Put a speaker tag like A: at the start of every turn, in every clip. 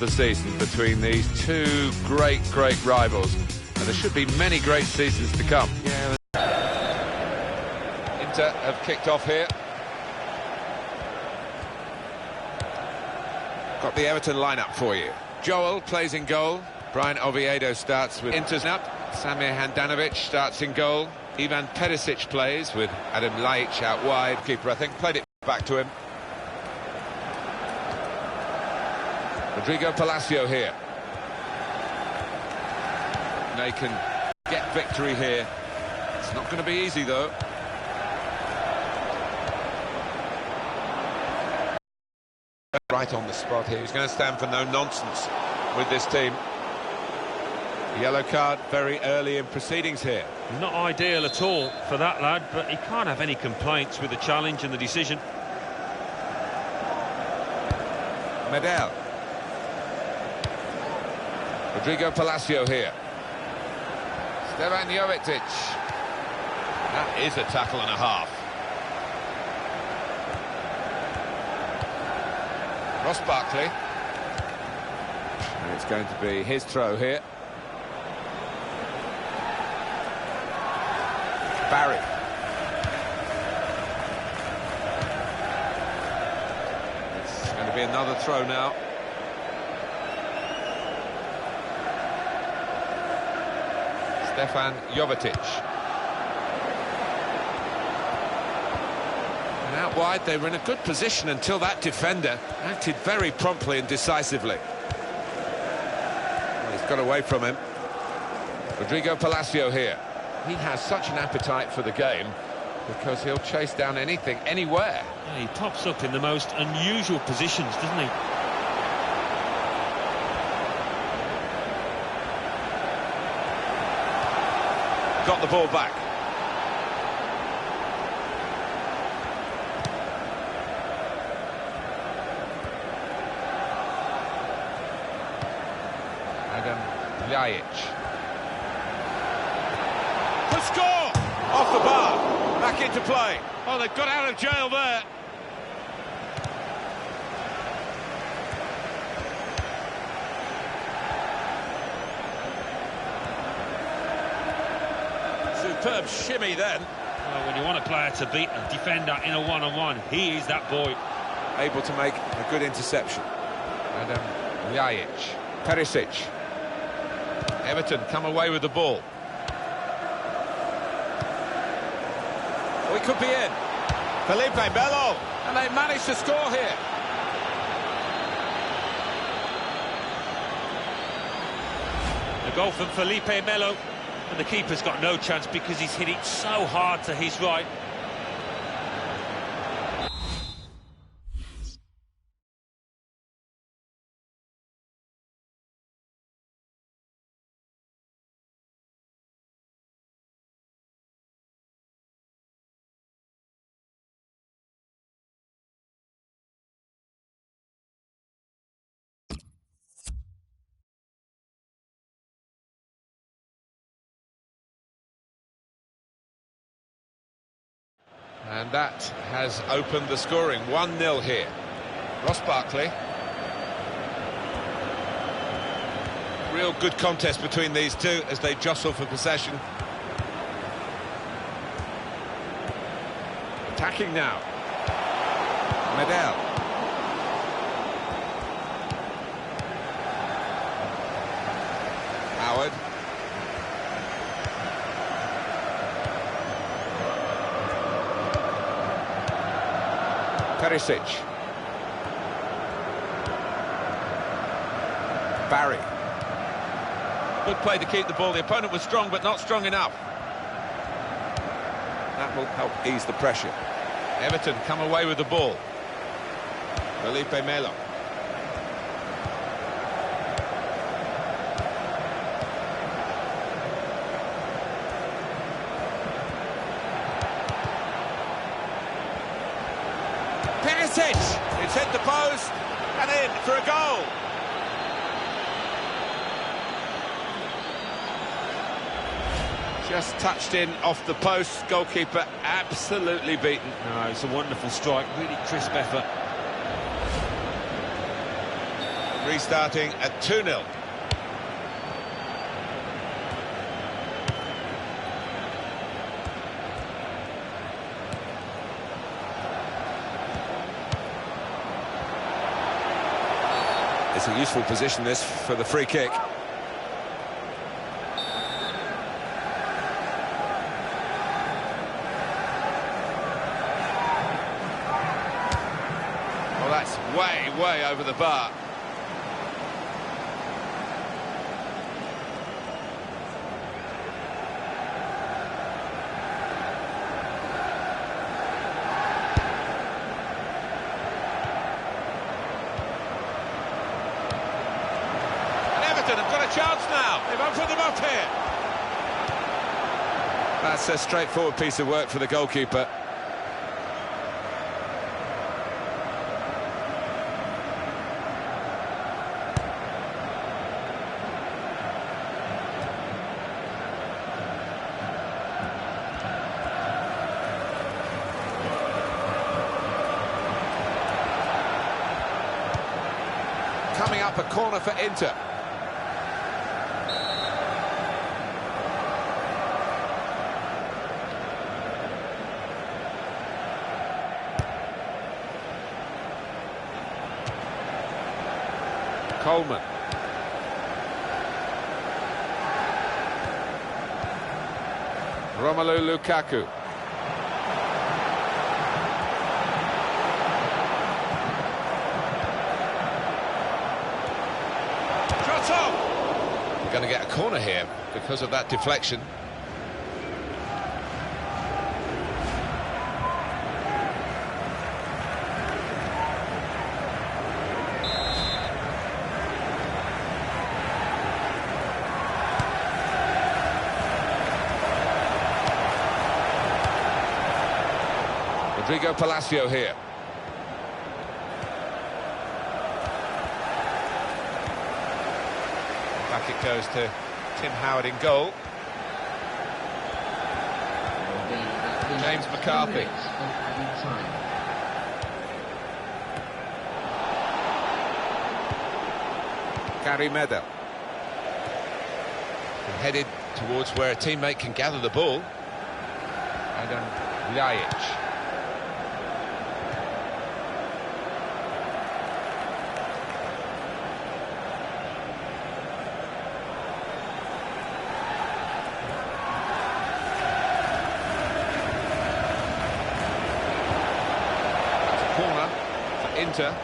A: the season between these two great rivals, and there should be many great seasons to come.
B: Yeah.
A: Inter have kicked off here. Got the Everton lineup for you. Joel plays in goal. Brian Oviedo starts with Inter's up. Samir Handanovic starts in goal. Ivan Perisic plays with Adam Laic out wide. Keeper, I think, played it back to him. Rodrigo Palacio here. They can get victory here. It's not going to be easy, though. Right on the spot here. He's going to stand for no nonsense with this team. Yellow card very early in proceedings here.
B: Not ideal at all for that lad, but he can't have any complaints with the challenge and the decision.
A: Medel. Rodrigo Palacio here. Stefan Jovetic. That is a tackle and a half. Ross Barkley. And it's going to be his throw here. Barry. It's going to be another throw now. Stefan Jovetic. And out wide, they were in a good position until that defender acted very promptly and decisively. Well, he's got away from him. Rodrigo Palacio here. He has such an appetite for the game because he'll chase down anything, anywhere.
B: Yeah, he pops up in the most unusual positions, doesn't he?
A: Got the ball back. Adam Laic. The score! Off the bar. Back into play. Oh, they've got out of jail there. Superb shimmy then.
B: Well, when you want a player to beat a defender in a one-on-one, he is that boy.
A: Able to make a good interception. Adam Laic. Perisic. Everton come away with the ball. Oh, he could be in. Felipe Melo. And they managed to score here.
B: A goal from Felipe Melo. And the keeper's got no chance because he's hit it so hard to his right.
A: And that has opened the scoring. 1-0 here. Ross Barkley. Real good contest between these two as they jostle for possession. Attacking now. Medel. Howard. Perisic. Barry. Good play to keep the ball. The opponent was strong, but not strong enough. That will help ease the pressure. Everton come away with the ball. Felipe Melo. Perisic! It's hit the post and in for a goal. Just touched in off the post. Goalkeeper absolutely beaten.
B: No, it's a wonderful strike. Really crisp effort.
A: Restarting at 2-0. It's a useful position, this, for the free kick. Well, that's way over the bar. Have got a chance now. They've opened them up here. That's a straightforward piece of work for the goalkeeper. Coming up, a corner for Inter. Coleman. Romelu Lukaku. Shot off! We're going to get a corner here because of that deflection. Rodrigo Palacio here. Back it goes to Tim Howard in goal. James McCarthy. Gary Medel. Headed towards where a teammate can gather the ball. Adam Ljajic. Corner for Inter.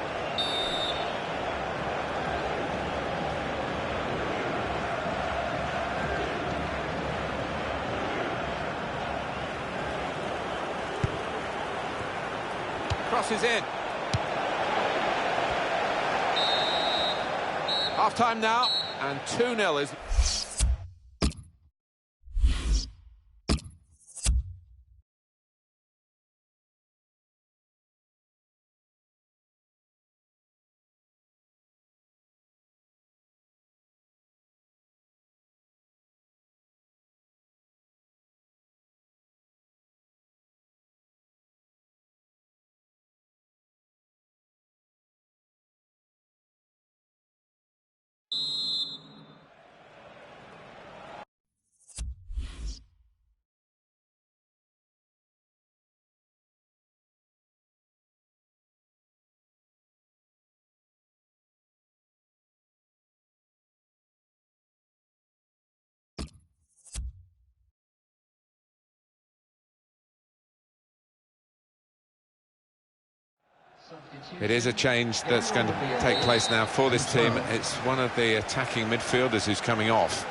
A: Crosses in. Half time now, and 2-0 is. It is a change that's going to take place now for this team. It's one of the attacking midfielders who's coming off.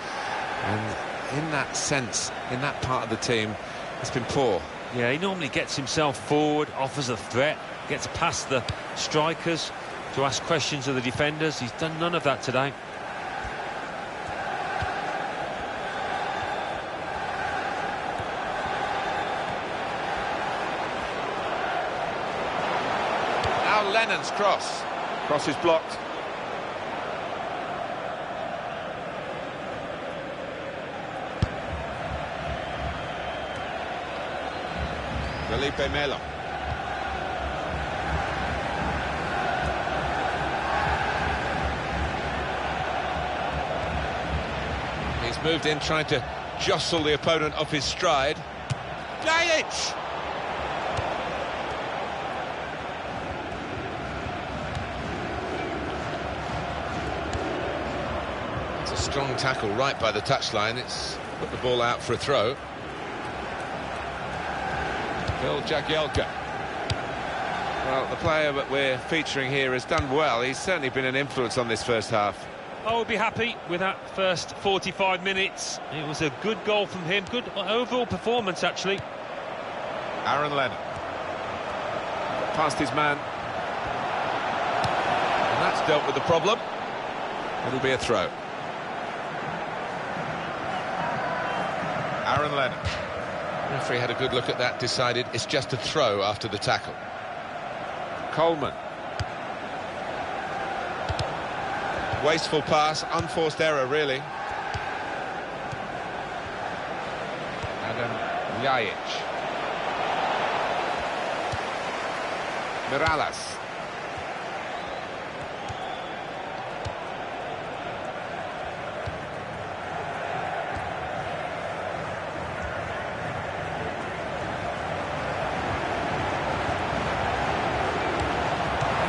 A: And in that sense, in that part of the team, it's been poor.
B: Yeah, he normally gets himself forward, offers a threat, gets past the strikers to ask questions of the defenders. He's done none of that today.
A: Now Lennon's cross. Cross is blocked. Felipe Melo. moved in, trying to jostle the opponent off his stride. Lajic! It's a strong tackle right by the touchline. It's put the ball out for a throw. Phil Jagielka. Well, the player that we're featuring here has done well. He's certainly been an influence on this first half.
B: I would be happy with that first 45 minutes. It was a good goal from him, good overall performance actually.
A: Aaron Lennon. Past his man. And that's dealt with the problem. It'll be a throw. Aaron Lennon. The referee had a good look at that, decided it's just a throw after the tackle. Coleman. Wasteful pass, unforced error, really. Adam Lajic. Mirallas.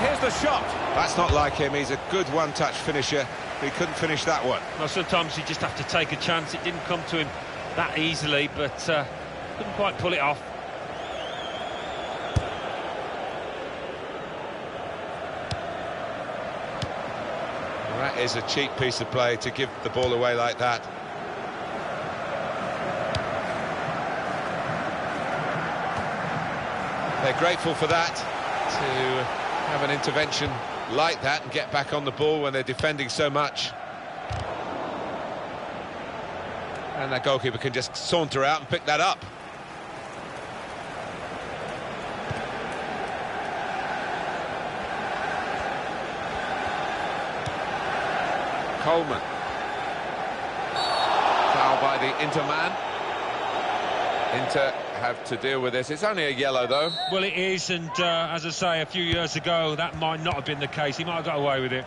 A: Here's the shot. That's not like him. He's a good one-touch finisher. He couldn't finish that one.
B: Well, sometimes you just have to take a chance. It didn't come to him that easily, but couldn't quite pull it off.
A: Well, that is a cheap piece of play to give the ball away like that. They're grateful for that, to have an intervention like that and get back on the ball when they're defending so much. And that goalkeeper can just saunter out and pick that up. Coleman. Foul by the Inter man. Inter have to deal with this. It's only a yellow, though.
B: Well, it is, and as I say, a few years ago, that might not have been the case. He might have got away with it.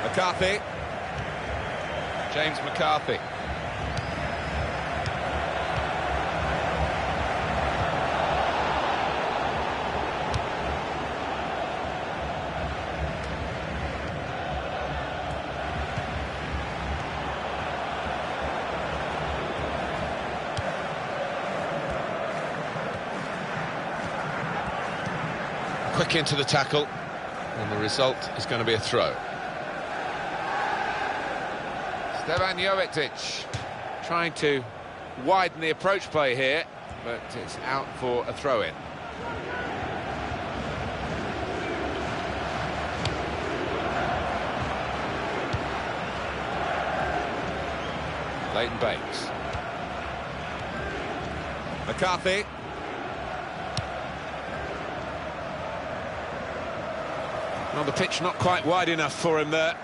A: McCarthy. James McCarthy. Quick into the tackle, and the result is going to be a throw. Stevan Jovetic trying to widen the approach play here, but it's out for a throw-in. Leighton Baines. McCarthy. Well, the pitch not quite wide enough for him there.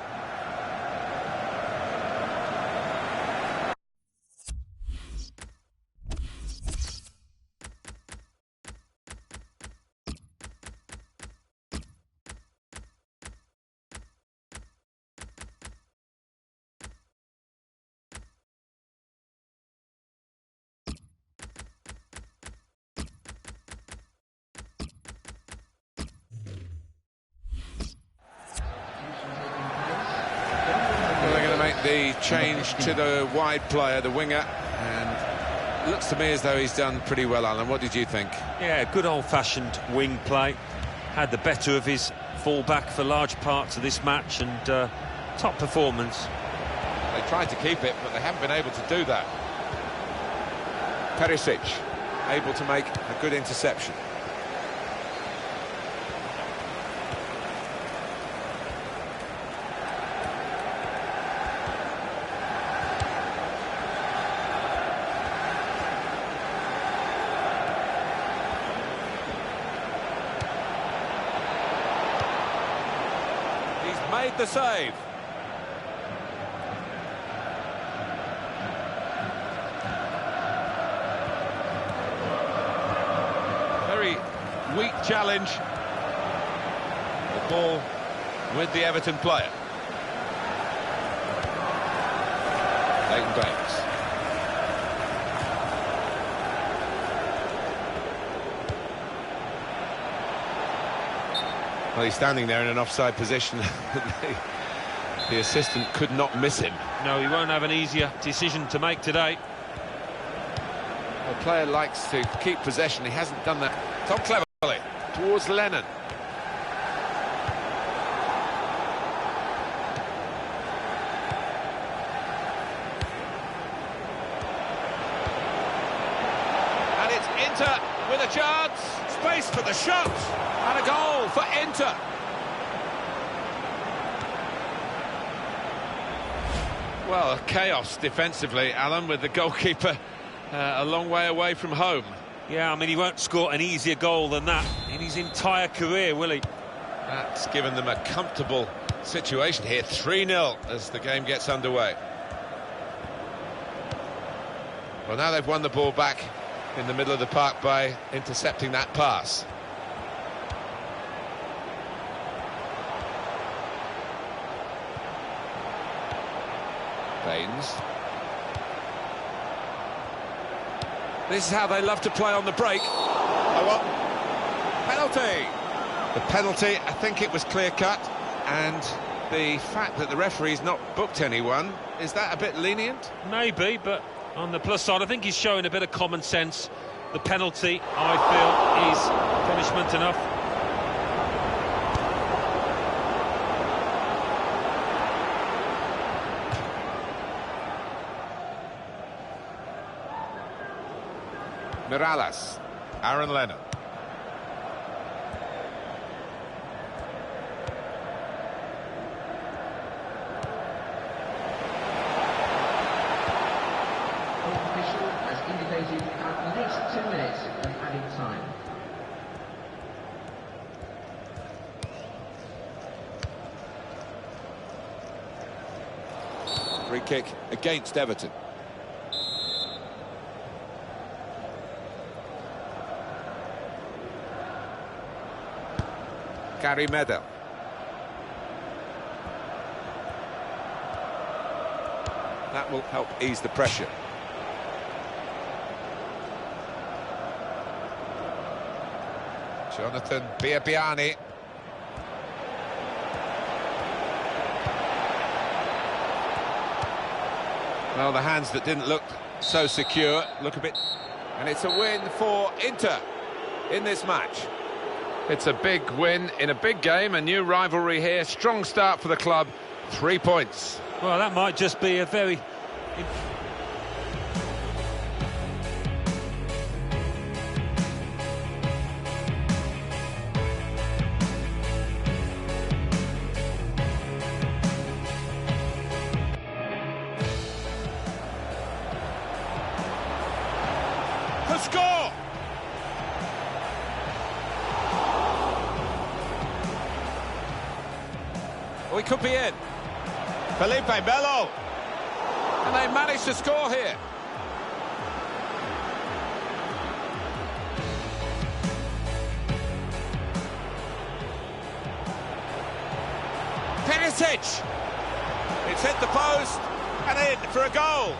A: The change to the wide player, the winger, and it looks to me as though he's done pretty well, Alan. What did you think?
B: Yeah, good old-fashioned wing play. Had the better of his full-back for large parts of this match, and top performance.
A: They tried to keep it, but they haven't been able to do that. Perisic able to make a good interception. Made the save. Very weak challenge. The ball with the Everton player. Leighton Baines. Well, he's standing there in an offside position. The assistant could not miss him.
B: No, he won't have an easier decision to make today.
A: The player likes to keep possession. He hasn't done that. Tom cleverly towards Lennon. And it's Inter with a chance. Space for the shot. And a goal for Inter. Well, chaos defensively, Alan, with the goalkeeper a long way away from home.
B: Yeah, I mean, he won't score an easier goal than that in his entire career, will he?
A: That's given them a comfortable situation here. 3-0 as the game gets underway. Well, now they've won the ball back in the middle of the park by intercepting that pass. Baines. This is how they love to play on the break. Oh, what? Penalty! The penalty, I think it was clear-cut, and the fact that the referee's not booked anyone, is that a bit lenient?
B: Maybe, but on the plus side, I think he's showing a bit of common sense. The penalty, I feel, is punishment enough.
A: Mirallas, Aaron Lennon.
C: The official has indicated at least 2 minutes of added time.
A: Free kick against Everton. Gary Medel. That will help ease the pressure. Jonathan Biabiani. Well, the hands that didn't look so secure look a bit... And it's a win for Inter in this match. It's a big win in a big game, a new rivalry here. Strong start for the club, 3 points.
B: Well, that might just be a very...
A: The score! We could be in. Felipe Melo. And they managed to score here. Perisic. It's hit the post and in for a goal.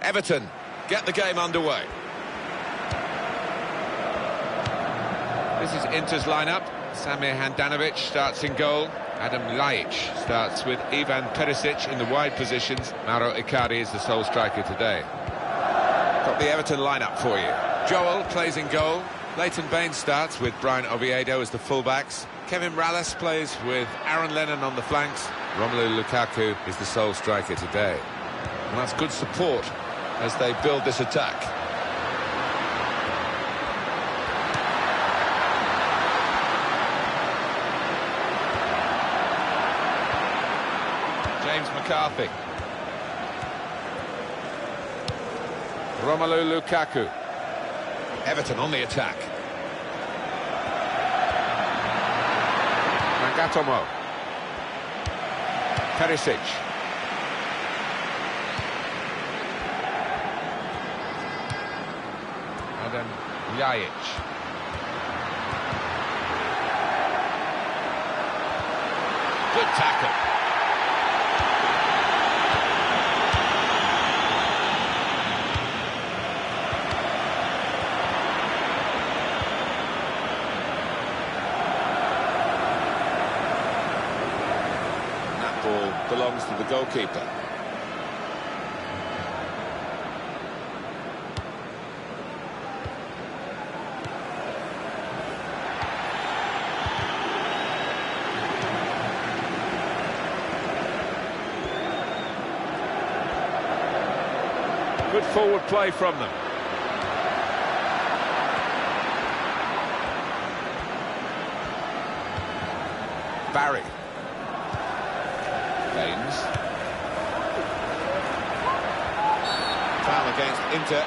A: Everton get the game underway. This is Inter's lineup. Samir Handanovic starts in goal. Adam Ljajic starts with Ivan Perisic in the wide positions. Mauro Icardi is the sole striker today. Got the Everton lineup for you. Joel plays in goal. Leighton Baines starts with Brian Oviedo as the fullbacks. Kevin Rallis plays with Aaron Lennon on the flanks. Romelu Lukaku is the sole striker today. And that's good support as they build this attack. James McCarthy. Romelu Lukaku. Everton on the attack. Nagatomo. Perisic. Adam Ljajic. Good tackle. That ball belongs to the goalkeeper. Good forward play from them. Barry. Baines. Foul against Inter.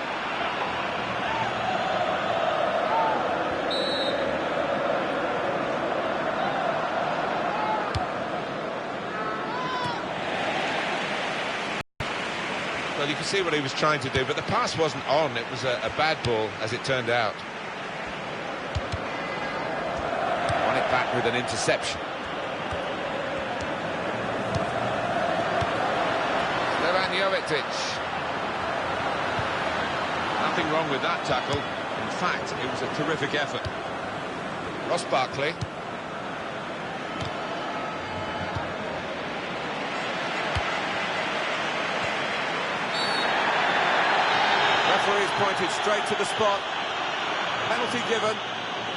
A: Well, you can see what he was trying to do, but the pass wasn't on. It was a bad ball, as it turned out. Won it back with an interception. Wentix. Nothing wrong with that tackle. In fact, it was a terrific effort. Ross Barkley. Referee's pointed straight to the spot. Penalty given.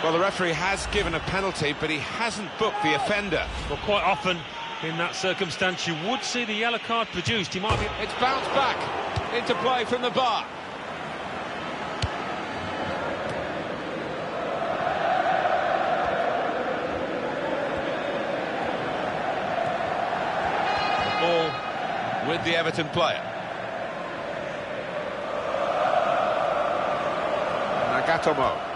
A: Well, the referee has given a penalty, but he hasn't booked the offender.
B: Well, quite often in that circumstance you would see the yellow card produced. He might be...
A: It's bounced back into play from the bar. The ball with the Everton player. Nagatomo.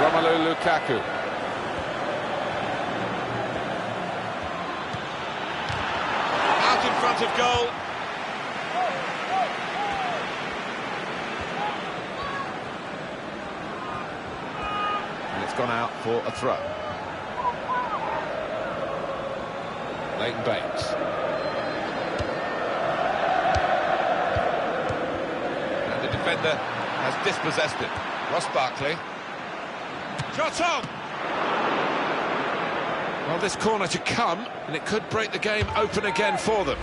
A: Romelu Lukaku. Out in front of goal. And it's gone out for a throw. Leighton Baines. And the defender has dispossessed it. Ross Barkley. Shot on! Well, this corner to come, and it could break the game open again for them.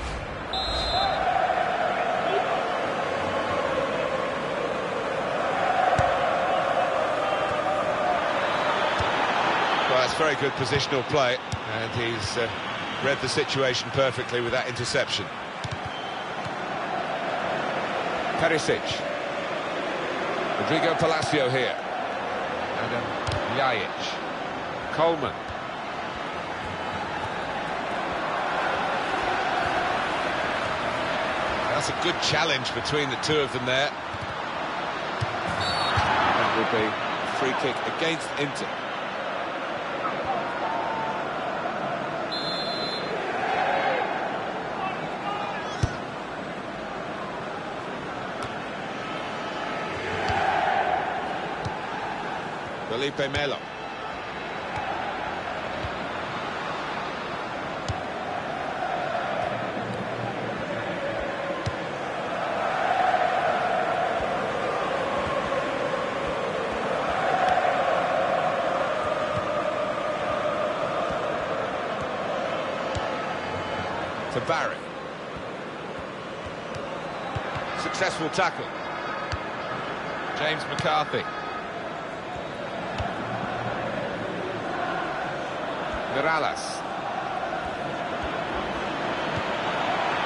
A: Well, it's very good positional play, and he's read the situation perfectly with that interception. Perisic. Rodrigo Palacio here. Adam Ljajic. Coleman. That's a good challenge between the two of them there. That will be a free kick against Inter. Felipe Melo. To Barry. Successful tackle. James McCarthy. Morales.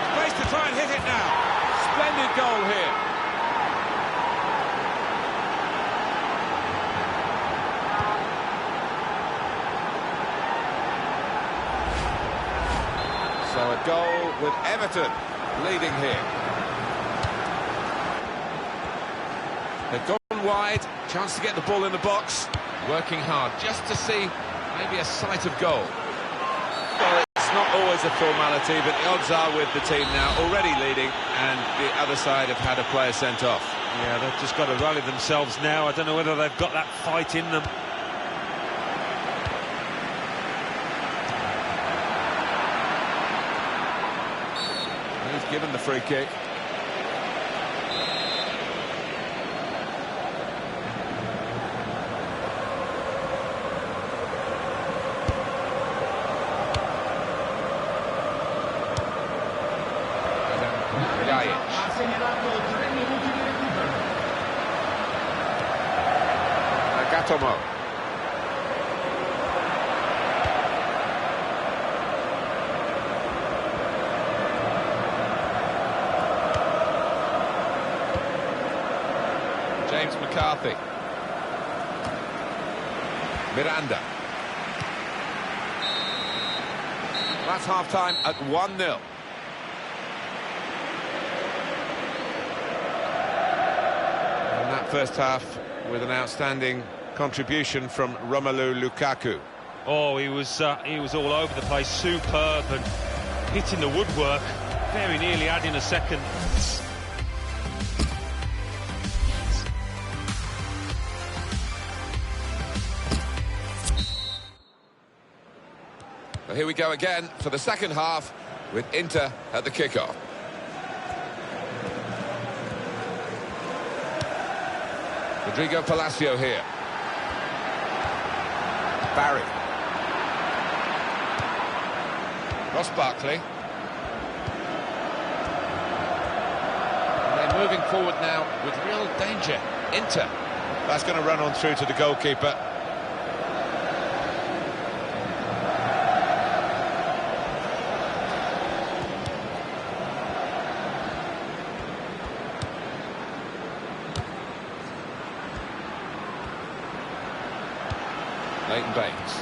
A: Space to try and hit it now. Splendid goal here. So a goal with Everton leading here. They've gone wide, chance to get the ball in the box. Working hard just to see maybe a sight of goal. Well, it's not always a formality, but the odds are with the team now, already leading, and the other side have had a player sent off.
B: Yeah, they've just got to rally themselves now. I don't know whether they've got that fight in them.
A: He's given the free kick. Agatomo. James McCarthy. Miranda. That's half-time at 1-0. First half with an outstanding contribution from Romelu Lukaku.
B: Oh, he was all over the place, superb and hitting the woodwork, very nearly adding a second.
A: Well, here we go again for the second half with Inter at the kickoff. Rodrigo Palacio here. Barry. Ross Barkley. And they're moving forward now with real danger. Inter. That's going to run on through to the goalkeeper. Leighton Baines.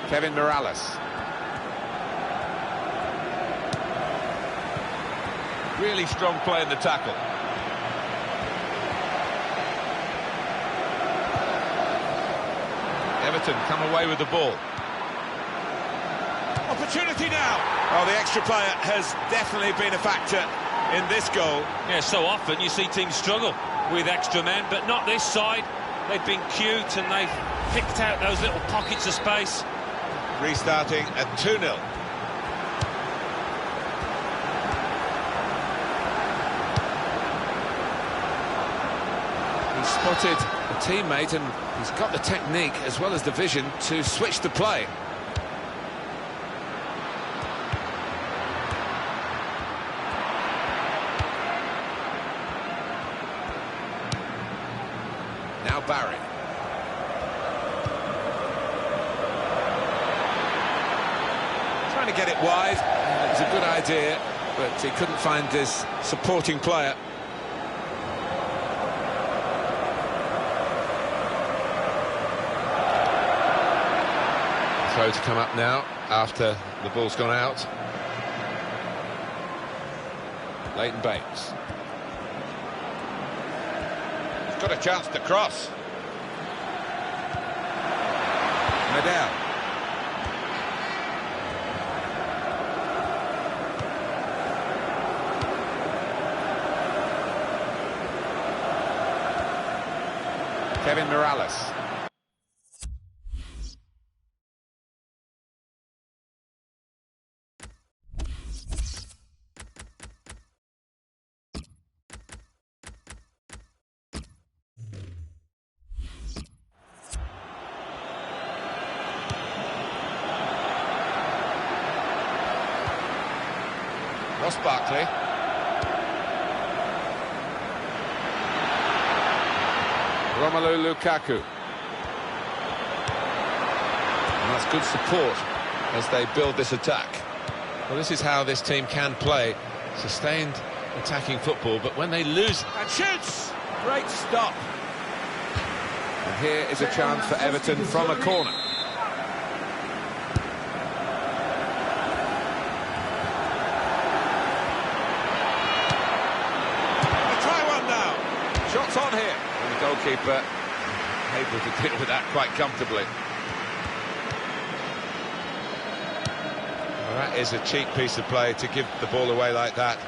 A: Kevin Morales. Really strong play in the tackle. Everton come away with the ball. Opportunity now. Oh, the extra player has definitely been a factor in this goal.
B: Yeah, so often you see teams struggle with extra men, but not this side. They've been cute and they've picked out those little pockets of space.
A: Restarting at 2-0. He spotted a teammate and he's got the technique as well as the vision to switch the play. Now Barry. Trying to get it wide. It was a good idea, but he couldn't find his supporting player. Throw to come up now after the ball's gone out. Leighton Baines. He's got a chance to cross. Medel. Kevin Morales. Ross Barkley. Romelu Lukaku. And that's good support as they build this attack. Well, this is how this team can play. Sustained attacking football, but when they lose... And shoots! Great stop. And here is a chance for Everton from a corner. Shots on here. And the goalkeeper able to deal with that quite comfortably. Well, that is a cheap piece of play to give the ball away like that.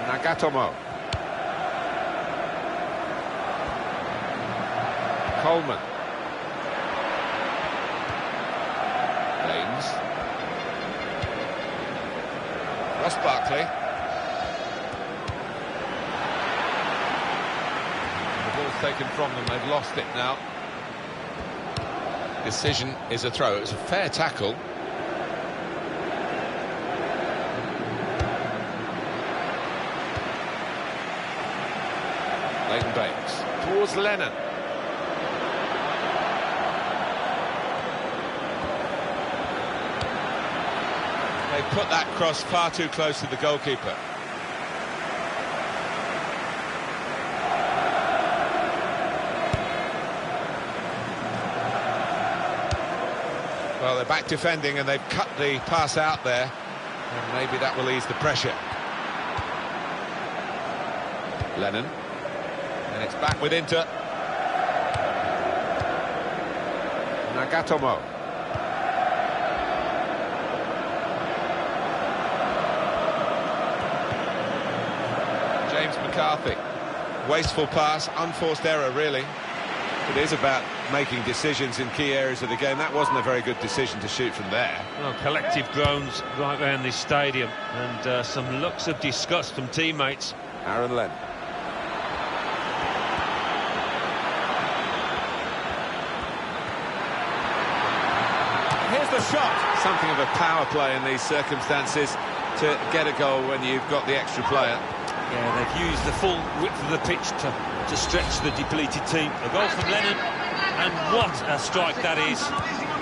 A: Nagatomo. Coleman. Ross Barkley. The ball's taken from them, they've lost it now. Decision is a throw. It was a fair tackle. Leighton Baines towards Lennon. They put that cross far too close to the goalkeeper. Well, they're back defending and they've cut the pass out there. And maybe that will ease the pressure. Lennon. And it's back with Inter. Nagatomo. James McCarthy. Wasteful pass, unforced error really. It is about making decisions in key areas of the game. That wasn't a very good decision to shoot from there.
B: Well, collective groans right around this stadium and some looks of disgust from teammates.
A: Aaron Lennon. Here's the shot. Something of a power play in these circumstances to get a goal when you've got the extra player.
B: Yeah, they've used the full width of the pitch to stretch the depleted team. A goal from Lennon, and what a strike that is.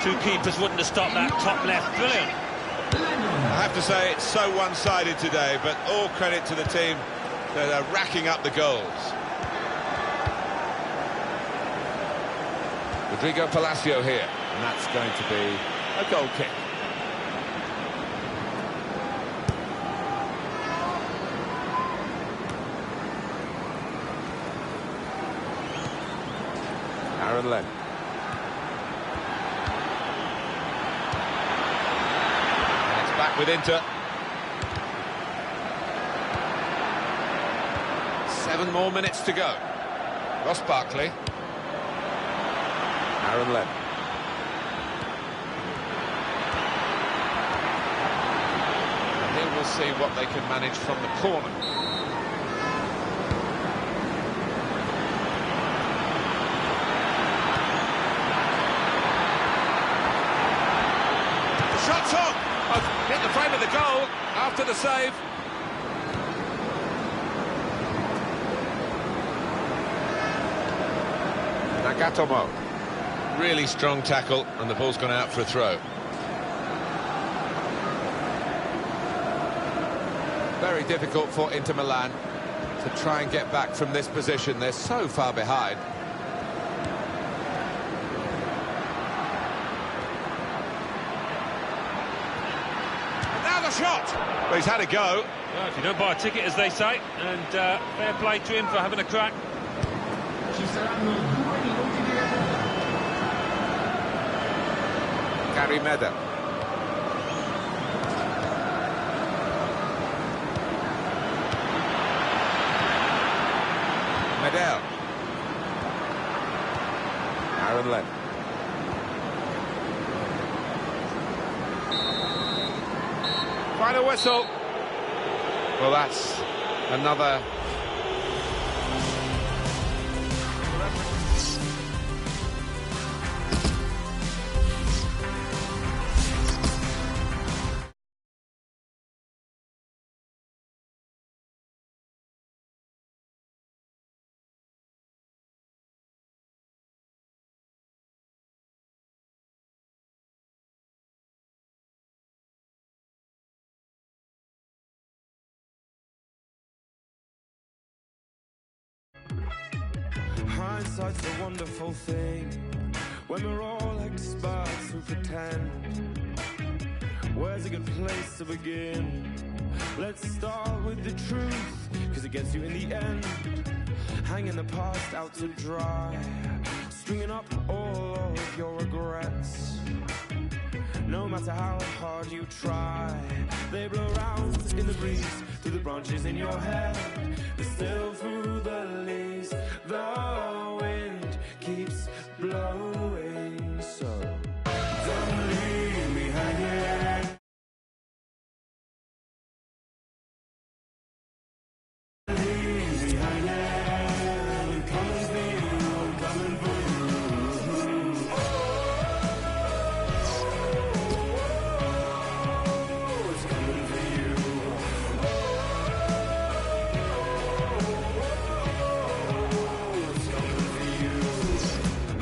B: Two keepers wouldn't have stopped that top left. Brilliant.
A: I have to say it's so one-sided today, but all credit to the team that are racking up the goals. Rodrigo Palacio here, and that's going to be a goal kick. Aaron Lennon. And it's back with Inter. 7 more minutes to go. Ross Barkley. Aaron Lennon. And here we'll see what they can manage from the corner. Shot's on! Oh, hit the frame of the goal after the save. Nagatomo. Really strong tackle, and the ball's gone out for a throw. Very difficult for Inter Milan to try and get back from this position. They're so far behind. Shot. Well, he's had a go.
B: Well, if you don't buy a ticket, as they say, and fair play to him for having a crack.
A: Gary Meda. Heidel. Aaron Lennon. Final whistle. Well, that's another...
D: Hindsight's a wonderful thing when we're all experts who pretend. Where's a good place to begin? Let's start with the truth, cause it gets you in the end. Hanging the past out to dry, stringing up all of your regrets. No matter how hard you try, they blow round in the breeze through the branches in your head. But still through the leaves, the wind keeps blowing. So don't leave me hanging. Leave me hanging. I'm coming for you, I'm coming for you.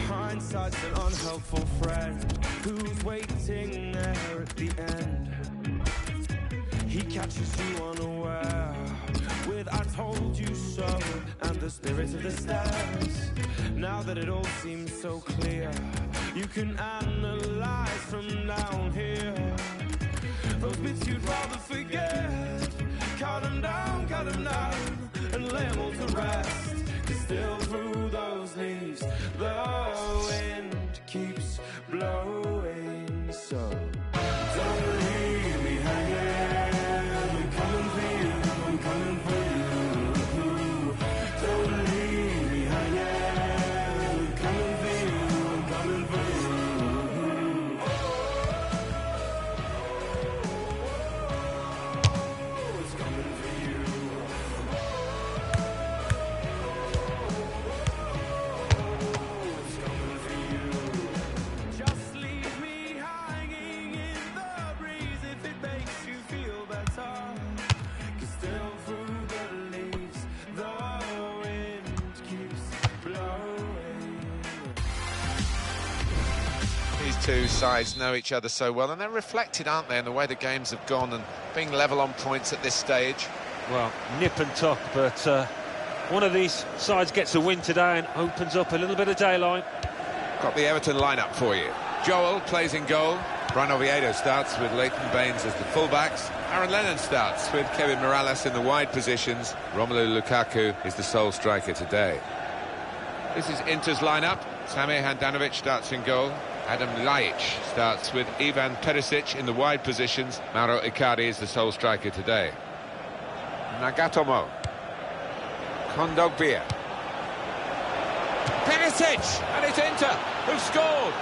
D: Hindsight's an unhelpful friend who's waiting there at the end. He catches you unaware with "I told you so" and the spirit of the stairs. Now that it all seems so clear, you can analyze from down here those bits you'd rather forget. Cut them down, and lay them all to rest. 'Cause still through those leaves, the wind keeps blowing. So don't leave me hanging. I'm coming for you, I'm coming for you. Don't leave me hanging. I'm coming for you, I'm coming for you. It's coming for you. It's coming for you. Just leave me hanging in the breeze if it makes you feel better. 'Cause still through the leaves, the wind keeps blowing.
A: These two sides know each other so well, and they're reflected, aren't they, in the way the games have gone and being level on points at this stage.
B: Well, nip and tuck, but one of these sides gets a win today and opens up a little bit of daylight.
A: Got the Everton lineup for you. Joel plays in goal. Brian Oviedo starts with Leighton Baines as the fullbacks. Aaron Lennon starts with Kevin Morales in the wide positions. Romelu Lukaku is the sole striker today. This is Inter's lineup. Samir Handanovic starts in goal. Adam Ljajic starts with Ivan Perisic in the wide positions. Mauro Icardi is the sole striker today. Nagatomo. Kondogbia. Perisic, and it's Inter who've scored.